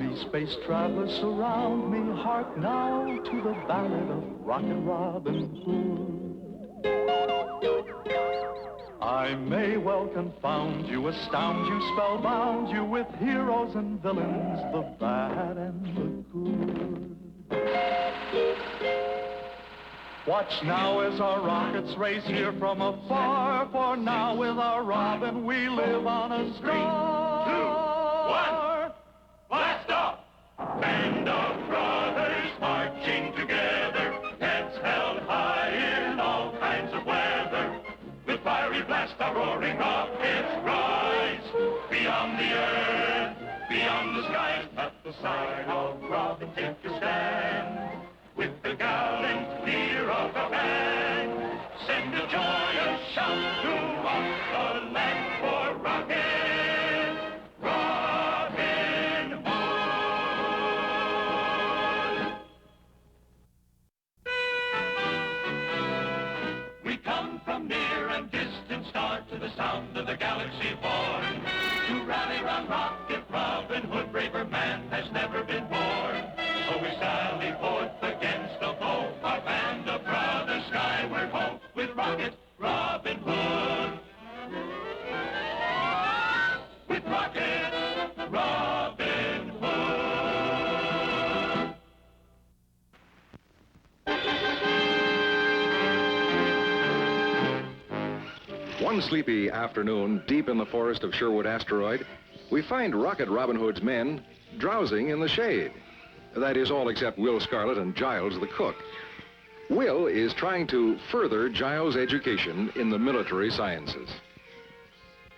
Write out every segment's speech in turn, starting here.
you space travelers surround me, hark now to the ballad of Rocket Robin Hood. I may well confound you, astound you, spellbound you with heroes and villains, the bad and the good. Watch now as our rockets race here from afar, for now with our Robin we live on a star. 3, 2, 1, blast off! Band of brothers marching together, heads held high in all kinds of weather. With fiery blast our roaring rockets rise, beyond the earth, beyond the skies. At the side of Robin take a stand, with the gallant leader of the band. Send a joyous shout throughout the land for Robin, Robin Hood. We come from near and distant star, to the sound of the galaxy born, to rally round Rocket Robin Hood. Braver man has never been born. So we sally forth against the foe, our band of brothers skyward ho, with Rocket Robin Hood. With Rocket Robin Hood. One sleepy afternoon, deep in the forest of Sherwood Asteroid, we find Rocket Robin Hood's men drowsing in the shade. That is, all except Will Scarlet and Giles the cook. Will is trying to further Giles' education in the military sciences.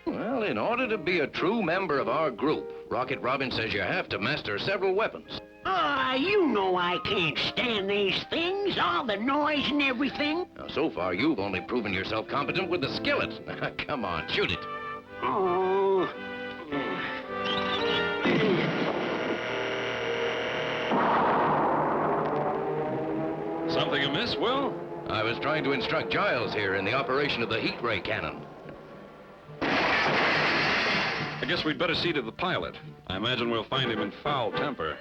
Well, in order to be a true member of our group, Rocket Robin says you have to master several weapons. You know I can't stand these things, all the noise and everything. Now, so far, you've only proven yourself competent with the skillet. Come on, shoot it. Oh. Something amiss, Will? I was trying to instruct Giles here in the operation of the heat ray cannon. I guess we'd better see to the pilot. I imagine we'll find him in foul temper.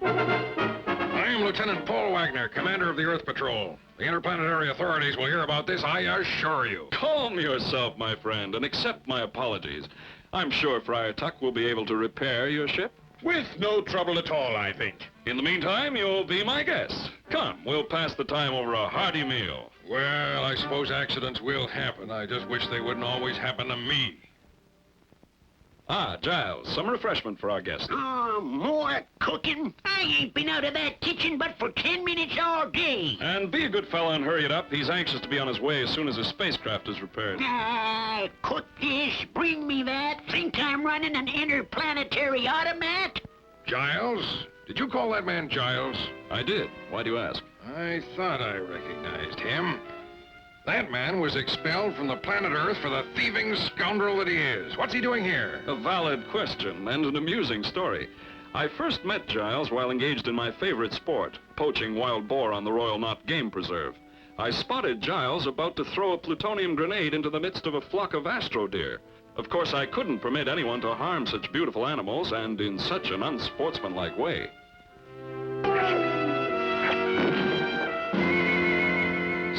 I am Lieutenant Paul Wagner, commander of the Earth Patrol. The interplanetary authorities will hear about this, I assure you. Calm yourself, my friend, and accept my apologies. I'm sure Friar Tuck will be able to repair your ship. With no trouble at all, I think. In the meantime, you'll be my guest. Come, we'll pass the time over a hearty meal. Well, I suppose accidents will happen. I just wish they wouldn't always happen to me. Ah, Giles, some refreshment for our guest. More cooking? I ain't been out of that kitchen but for 10 minutes all day. And be a good fellow and hurry it up. He's anxious to be on his way as soon as his spacecraft is repaired. Cook this, bring me that. Think I'm running an interplanetary automat? Giles? Did you call that man Giles? I did. Why do you ask? I thought I recognized him. That man was expelled from the planet Earth for the thieving scoundrel that he is. What's he doing here? A valid question and an amusing story. I first met Giles while engaged in my favorite sport, poaching wild boar on the Royal Knot Game Preserve. I spotted Giles about to throw a plutonium grenade into the midst of a flock of astro deer. Of course, I couldn't permit anyone to harm such beautiful animals and in such an unsportsmanlike way.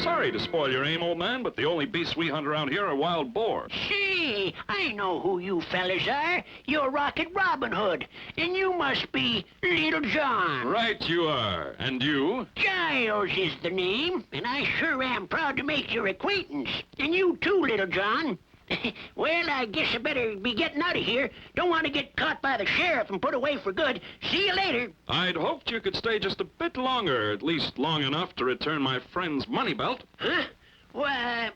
Sorry to spoil your aim, old man, but the only beasts we hunt around here are wild boar. Say, I know who you fellas are. You're Rocket Robin Hood, and you must be Little John. Right you are. And you? Giles is the name, and I sure am proud to make your acquaintance. And you too, Little John. Well, I guess I better be getting out of here. Don't want to get caught by the sheriff and put away for good. See you later. I'd hoped you could stay just a bit longer, at least long enough to return my friend's money belt. Huh? Why...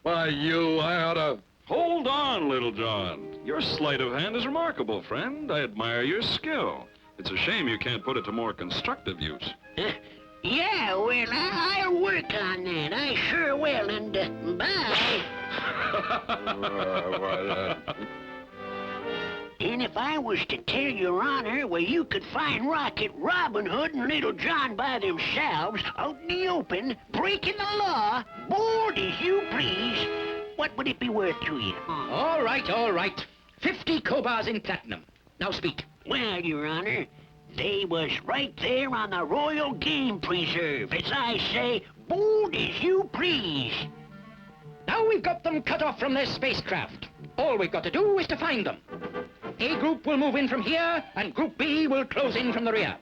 Why, I ought to... Hold on, Little John. Your sleight of hand is remarkable, friend. I admire your skill. It's a shame you can't put it to more constructive use. Yeah, well, I'll work on that. I sure will, and bye. And if I was to tell your honor where you could find Rocket Robin Hood and Little John by themselves, out in the open, breaking the law, bored as you please, what would it be worth to you? All right, all right. 50 cobars in platinum. Now speak. Well, Your Honor, they was right there on the Royal Game Preserve. As I say, bold as you please. Now we've got them cut off from their spacecraft. All we've got to do is to find them. A group will move in from here, and Group B will close in from the rear.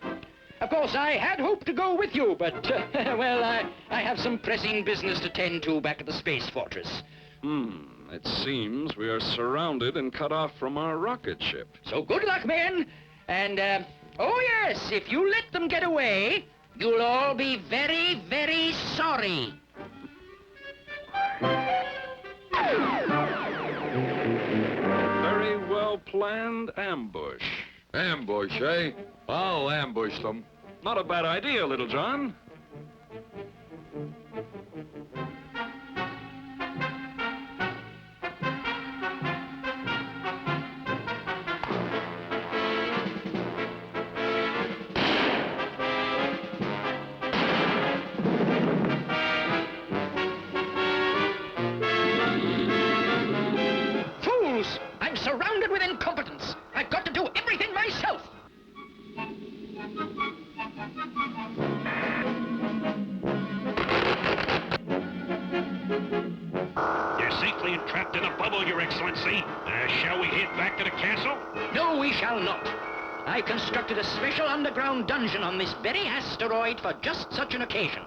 Of course, I had hoped to go with you, but, well, I have some pressing business to tend to back at the Space Fortress. It seems we are surrounded and cut off from our rocket ship. So good luck, men. And, oh yes, if you let them get away, you'll all be very, very sorry. Very well-planned ambush. Ambush, eh? I'll ambush them. Not a bad idea, Little John. Fools! I'm surrounded with incompetence. I've got to do everything myself. You're safely entrapped in a bubble, Your Excellency. Shall we head back to the castle? No, we shall not. I constructed a special underground dungeon on this very asteroid for just such an occasion.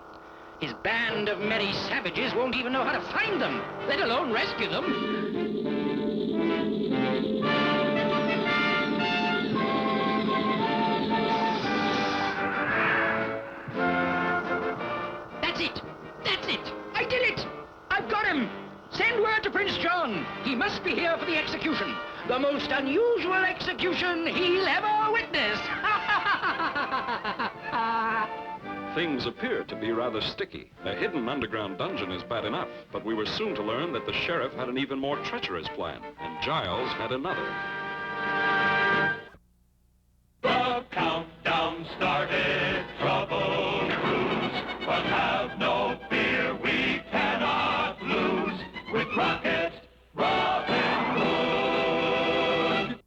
His band of merry savages won't even know how to find them, let alone rescue them. That's it! That's it! I did it! I've got him! Send word to Prince John. He must be here for the execution. The most unusual execution he'll ever witness. Things appear to be rather sticky. A hidden underground dungeon is bad enough, but we were soon to learn that the sheriff had an even more treacherous plan, and Giles had another. The countdown started, trouble cruise, but have no fear, we cannot lose with Rocket Robin Hood.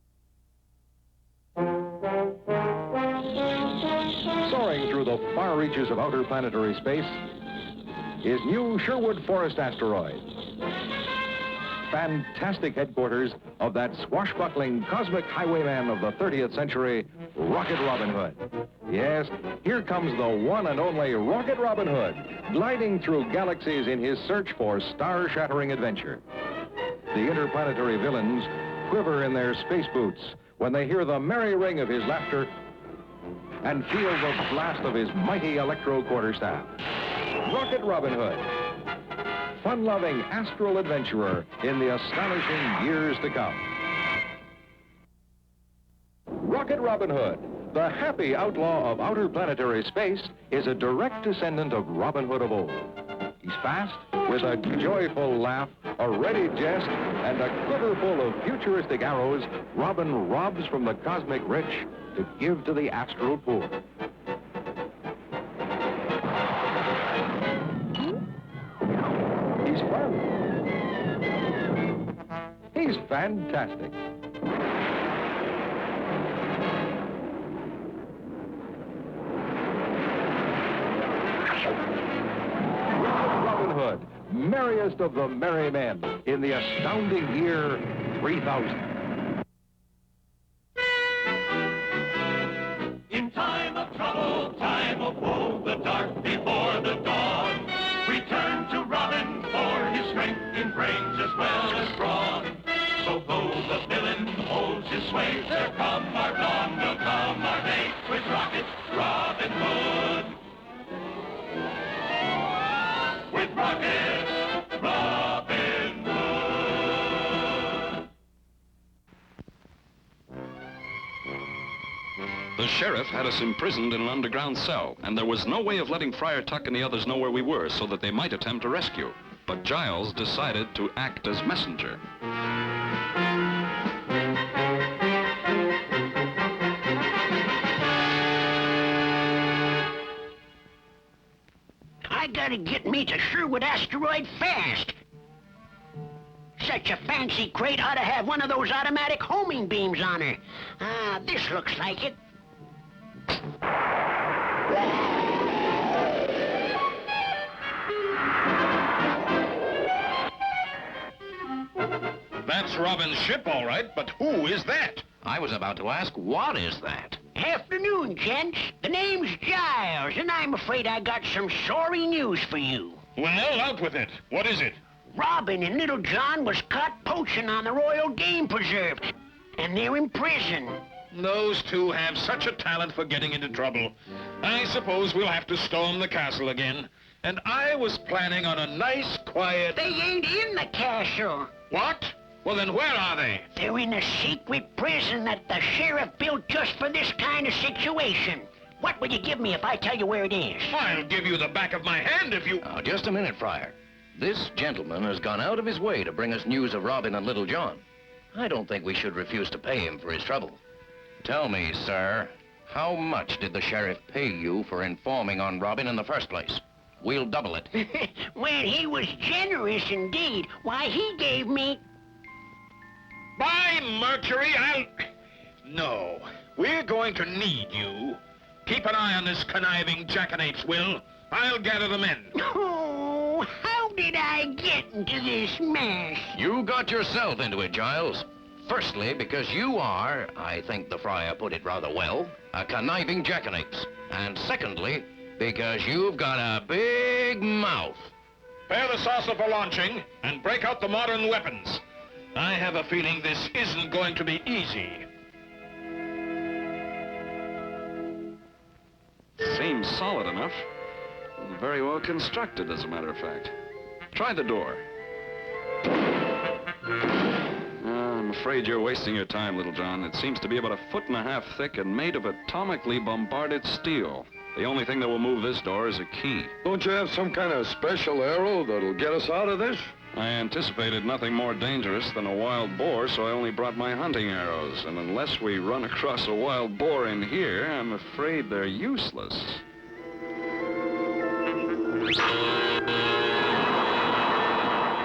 Soaring through the far reaches of outer planetary space is new Sherwood Forest asteroid. Fantastic headquarters of that swashbuckling cosmic highwayman of the 30th century, Rocket Robin Hood. Yes, here comes the one and only Rocket Robin Hood, gliding through galaxies in his search for star-shattering adventure. The interplanetary villains quiver in their space boots when they hear the merry ring of his laughter and feel the blast of his mighty electro quarterstaff. Rocket Robin Hood, fun-loving astral adventurer in the astonishing years to come. Rocket Robin Hood, the happy outlaw of outer planetary space, is a direct descendant of Robin Hood of old. He's fast, with a joyful laugh, a ready jest, and a quiver full of futuristic arrows. Robin robs from the cosmic rich to give to the astral poor. He's fun. He's fantastic. Robin Hood, merriest of the merry men in the astounding year 3000. In time of trouble, time of woe, the dark before the dawn, we turn to Robin for his strength in brains as well as brawn. So though the villain holds his sway, there come our dawn, will come our day, with Rocket Robin Hood. With Rocket Robin Hood. The sheriff had us imprisoned in an underground cell, and there was no way of letting Friar Tuck and the others know where we were so that they might attempt a rescue. But Giles decided to act as messenger. I gotta get me to Sherwood asteroid fast. Such a fancy crate ought to have one of those automatic homing beams on her. Ah, this looks like it. That's Robin's ship, all right, but who is that? I was about to ask, what is that? Afternoon, gents. The name's Giles, and I'm afraid I got some sorry news for you. Well, out with it. What is it? Robin and Little John was caught poaching on the Royal Game Preserve, and they're in prison. Those two have such a talent for getting into trouble. I suppose we'll have to storm the castle again. And I was planning on a nice, quiet... They ain't in the castle. What? Well, then where are they? They're in a secret prison that the sheriff built just for this kind of situation. What will you give me if I tell you where it is? I'll give you the back of my hand if you... Now, just a minute, Friar. This gentleman has gone out of his way to bring us news of Robin and Little John. I don't think we should refuse to pay him for his trouble. Tell me, sir, how much did the sheriff pay you for informing on Robin in the first place? We'll double it. Well, he was generous indeed. Why, he gave me... By Mercury, No. We're going to need you. Keep an eye on this conniving jackanapes, Will. I'll gather the men. Oh, how did I get into this mess? You got yourself into it, Giles. Firstly, because you are, I think the friar put it rather well, a conniving jackanapes. And secondly, because you've got a big mouth. Prepare the saucer for launching and break out the modern weapons. I have a feeling this isn't going to be easy. Seems solid enough. Very well constructed, as a matter of fact. Try the door. I'm afraid you're wasting your time, Little John. It seems to be about 1.5 feet thick and made of atomically bombarded steel. The only thing that will move this door is a key. Don't you have some kind of special arrow that'll get us out of this? I anticipated nothing more dangerous than a wild boar, so I only brought my hunting arrows. And unless we run across a wild boar in here, I'm afraid they're useless.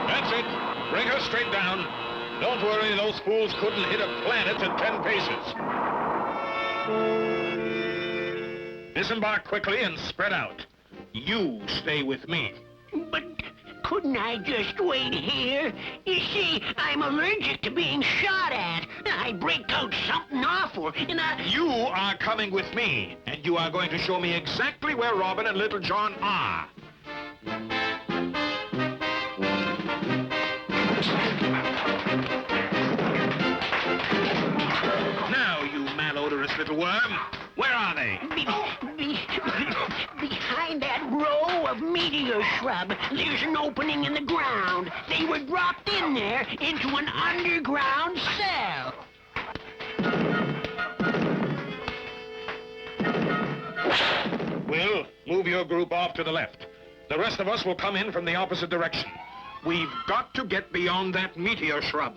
That's it. Bring her straight down. Don't worry, those fools couldn't hit a planet at 10 paces. Disembark quickly and spread out. You stay with me. But couldn't I just wait here? You see, I'm allergic to being shot at. I break out something awful, and You are coming with me, and you are going to show me exactly where Robin and Little John are. Now, you malodorous little worm, where are they? Behind that row of meteor shrub, there's an opening in the ground. They were dropped in there into an underground cell. Will, move your group off to the left. The rest of us will come in from the opposite direction. We've got to get beyond that meteor shrub.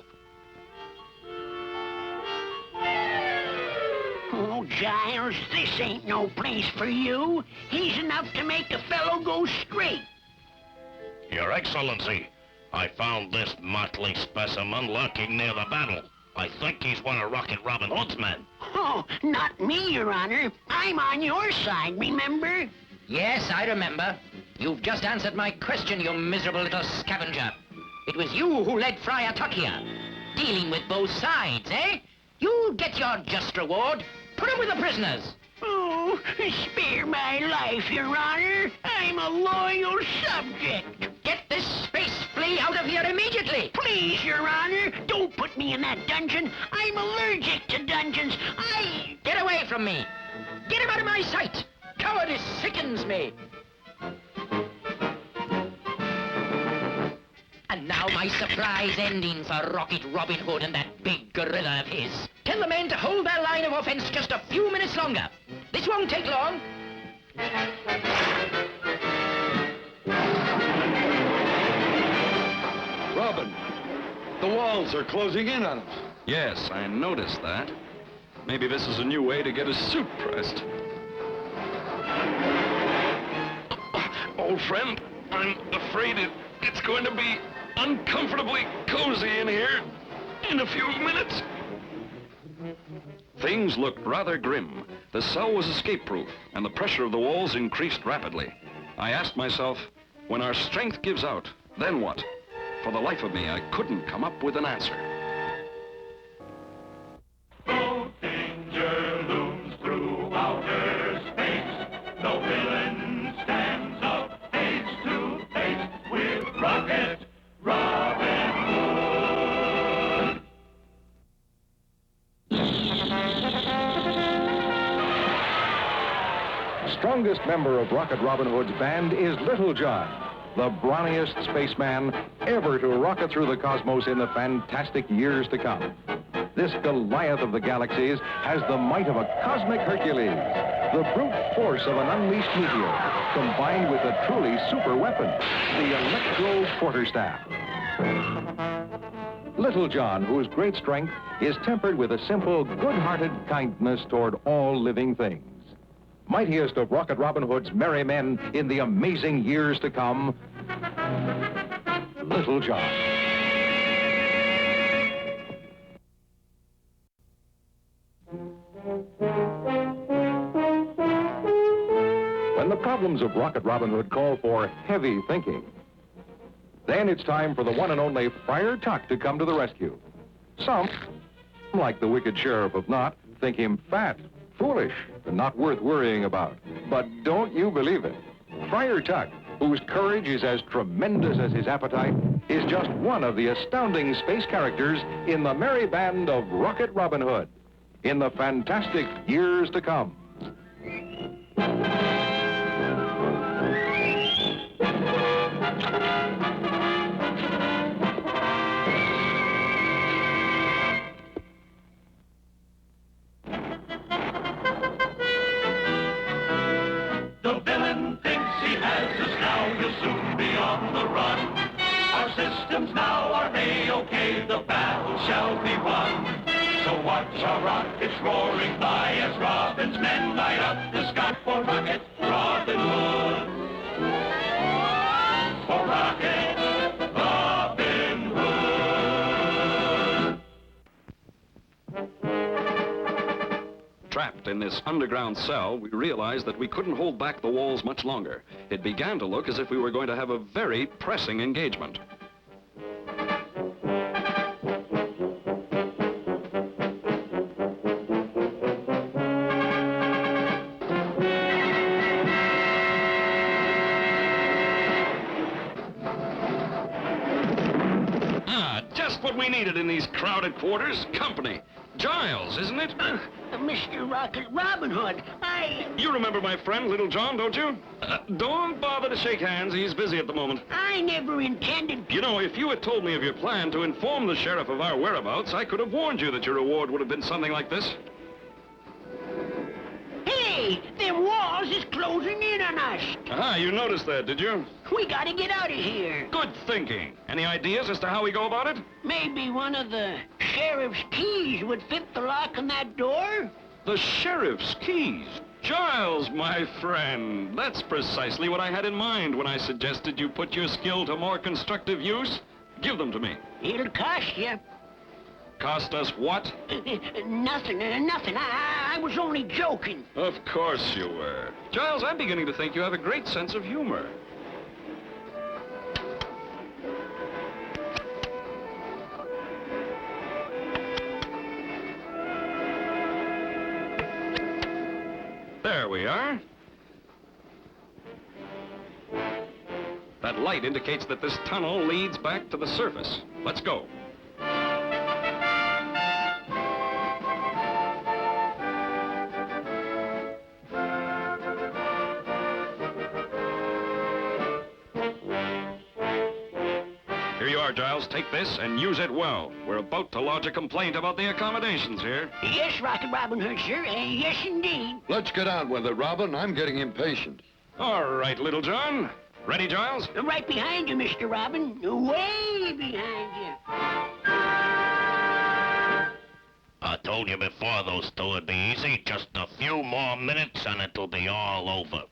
Oh, Giles, this ain't no place for you. He's enough to make a fellow go straight. Your Excellency, I found this motley specimen lurking near the battle. I think he's one of Rocket Robin Hood's men. Oh, not me, Your Honor. I'm on your side, remember? Yes, I remember. You've just answered my question, you miserable little scavenger. It was you who led Friar Tuck here. Dealing with both sides, eh? You'll get your just reward. Put him with the prisoners. Oh, spare my life, Your Honor. I'm a loyal subject. Get this space flea out of here immediately. Please, Your Honor, don't put me in that dungeon. I'm allergic to dungeons. Get away from me. Get him out of my sight. Cowardice sickens me. And now my surprise ending for Rocket Robin Hood and that big gorilla of his. Tell the men to hold their line of offense just a few minutes longer. This won't take long. Robin, the walls are closing in on us. Yes, I noticed that. Maybe this is a new way to get his suit pressed. Old friend, I'm afraid it's going to be uncomfortably cozy in here in a few minutes. Things looked rather grim. The cell was escape-proof, and the pressure of the walls increased rapidly. I asked myself, when our strength gives out, then what? For the life of me, I couldn't come up with an answer. No danger looms through outer space. No villain stands up face to face with Rocket Robin Hood. Strongest member of Rocket Robin Hood's band is Little John, the brawniest spaceman ever to rocket through the cosmos in the fantastic years to come. This Goliath of the galaxies has the might of a cosmic Hercules, the brute force of an unleashed meteor, combined with a truly super weapon, the electro quarterstaff. Little John, whose great strength is tempered with a simple, good-hearted kindness toward all living things. Mightiest of Rocket Robin Hood's merry men in the amazing years to come, Little John. When the problems of Rocket Robin Hood call for heavy thinking, then it's time for the one and only Friar Tuck to come to the rescue. Some, like the wicked Sheriff of Knott, think him fat, foolish, and not worth worrying about. But don't you believe it? Friar Tuck, whose courage is as tremendous as his appetite, is just one of the astounding space characters in the merry band of Rocket Robin Hood in the fantastic years to come. The villain thinks he has us now, he'll soon be on the run. Our systems now are A-OK, the battle shall be won. So watch our rockets roaring by as Robin's men light up the sky for Rocket Robin Hood. For Rocket Robin Hood. Trapped in this underground cell, we realized that we couldn't hold back the walls much longer. It began to look as if we were going to have a very pressing engagement. Just what we needed in these crowded quarters. Company. Giles, isn't it? Mr. Rocket Robin Hood, You remember my friend, Little John, don't you? Don't bother to shake hands. He's busy at the moment. I never intended... You know, if you had told me of your plan to inform the sheriff of our whereabouts, I could have warned you that your reward would have been something like this. Hey, them walls is closing in on us. Ah, you noticed that, did you? We gotta get out of here. Good thinking. Any ideas as to how we go about it? Maybe one of the sheriff's keys would fit the lock on that door? The sheriff's keys. Giles, my friend, that's precisely what I had in mind when I suggested you put your skill to more constructive use. Give them to me. It'll cost you. Cost us what? Nothing. I was only joking. Of course you were. Giles, I'm beginning to think you have a great sense of humor. There we are. That light indicates that this tunnel leads back to the surface. Let's go. Here you are, Giles. Take this and use it well. We're about to lodge a complaint about the accommodations here. Yes, Rocket Robin Hood, sir. Yes, indeed. Let's get on with it, Robin. I'm getting impatient. All right, Little John. Ready, Giles? Right behind you, Mr. Robin. Way behind you. I told you before those two would be easy. Just a few more minutes and it'll be all over.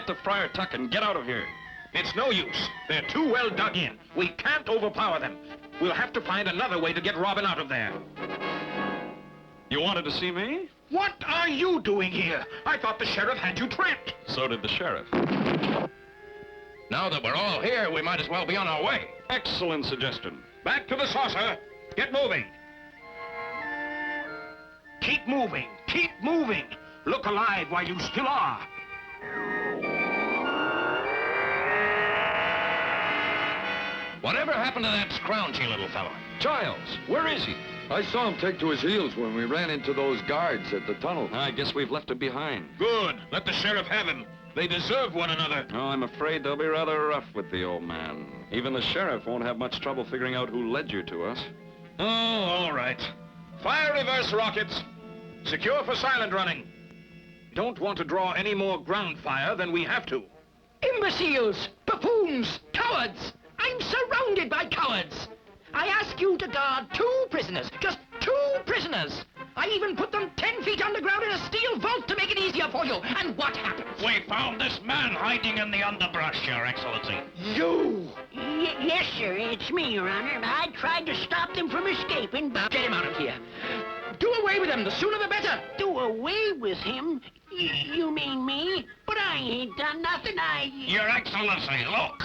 to Friar Tuck and get out of here. It's no use. They're too well dug in. We can't overpower them. We'll have to find another way to get Robin out of there. You wanted to see me? What are you doing here? I thought the sheriff had you trapped. So did the sheriff. Now that we're all here, we might as well be on our way. Excellent suggestion. Back to the saucer. Get moving. Keep moving. Keep moving. Look alive while you still are. Whatever happened to that scrounchy little fella? Giles, where is he? I saw him take to his heels when we ran into those guards at the tunnel. I guess we've left him behind. Good. Let the sheriff have him. They deserve one another. Oh, I'm afraid they'll be rather rough with the old man. Even the sheriff won't have much trouble figuring out who led you to us. Oh, all right. Fire reverse rockets. Secure for silent running. Don't want to draw any more ground fire than we have to. Imbeciles! Buffoons! Cowards! I'm surrounded by cowards! I ask you to guard 2 prisoners. Just 2 prisoners. I even put them 10 feet underground in a steel vault to make it easier for you. And what happens? We found this man hiding in the underbrush, Your Excellency. You! Yes, sir, it's me, Your Honor. I tried to stop them from escaping, but... Get him out of here. Do away with him. The sooner the better. Do away with him? You mean me? But I ain't done nothing. Your Excellency, look.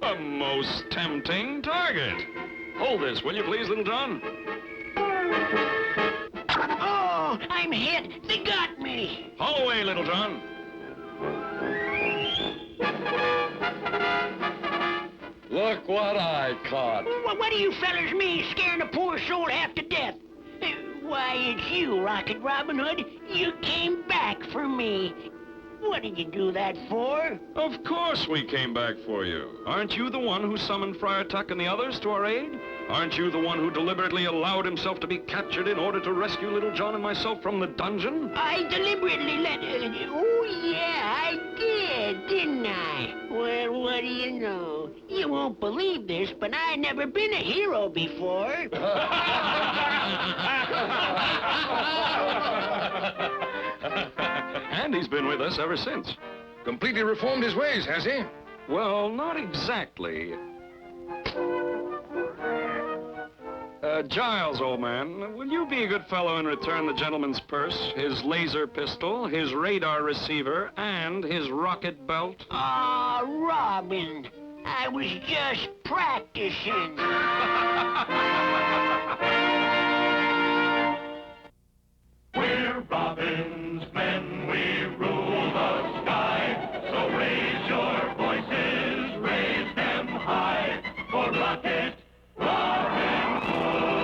A most tempting target. Hold this, will you please, Little John? Oh, I'm hit. They got me. Haul away, Little John. Look what I caught. What do you fellas mean, scaring a poor soul half to death? Why, it's you, Rocket Robin Hood. You came back for me. What did you do that for? Of course we came back for you. Aren't you the one who summoned Friar Tuck and the others to our aid? Aren't you the one who deliberately allowed himself to be captured in order to rescue Little John and myself from the dungeon? I deliberately let... oh, yeah, I did, didn't I? Well, what do you know? You won't believe this, but I never been a hero before. And he's been with us ever since. Completely reformed his ways, has he? Well, not exactly. Giles, old man, will you be a good fellow and return the gentleman's purse, his laser pistol, his radar receiver, and his rocket belt? Aw, Robin, I was just practicing. We're Robin's men, we rule the sky. So raise your voices, raise them high. For Rocket Robin Hood.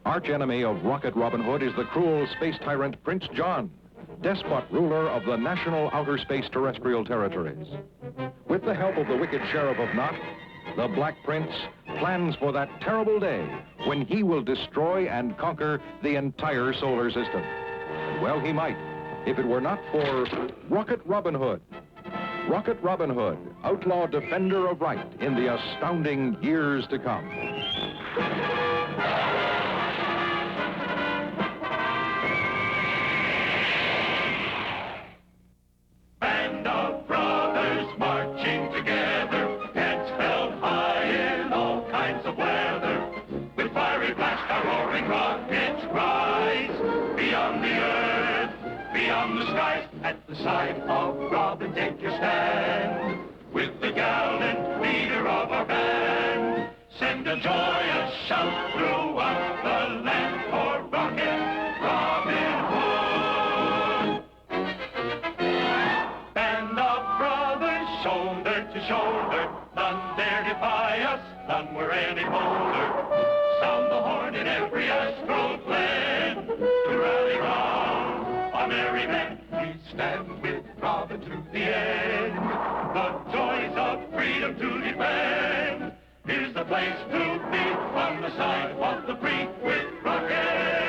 Arch enemy of Rocket Robin Hood is the cruel space tyrant Prince John, despot ruler of the national outer space terrestrial territories. With the help of the wicked Sheriff of Knot, the Black Prince plans for that terrible day when he will destroy and conquer the entire solar system. And well, he might, if it were not for Rocket Robin Hood. Rocket Robin Hood, outlaw defender of right in the astounding years to come. Band of brothers marching together, heads held high in all kinds of weather. With fiery blast our roaring rockets rise. Beyond the earth, beyond the skies, at the side of Robin take your stand. With the gallant leader of our band, send a joyous shout throughout the land for Rocket Robin Hood. Band of brothers, shoulder to shoulder, none dare defy us, none were any bolder. Sound the horn in every astral plan to rally round our merry men. We stand with Robin to the end, the joys of freedom to defend. Here's the place to be on the side of the free with Rocket.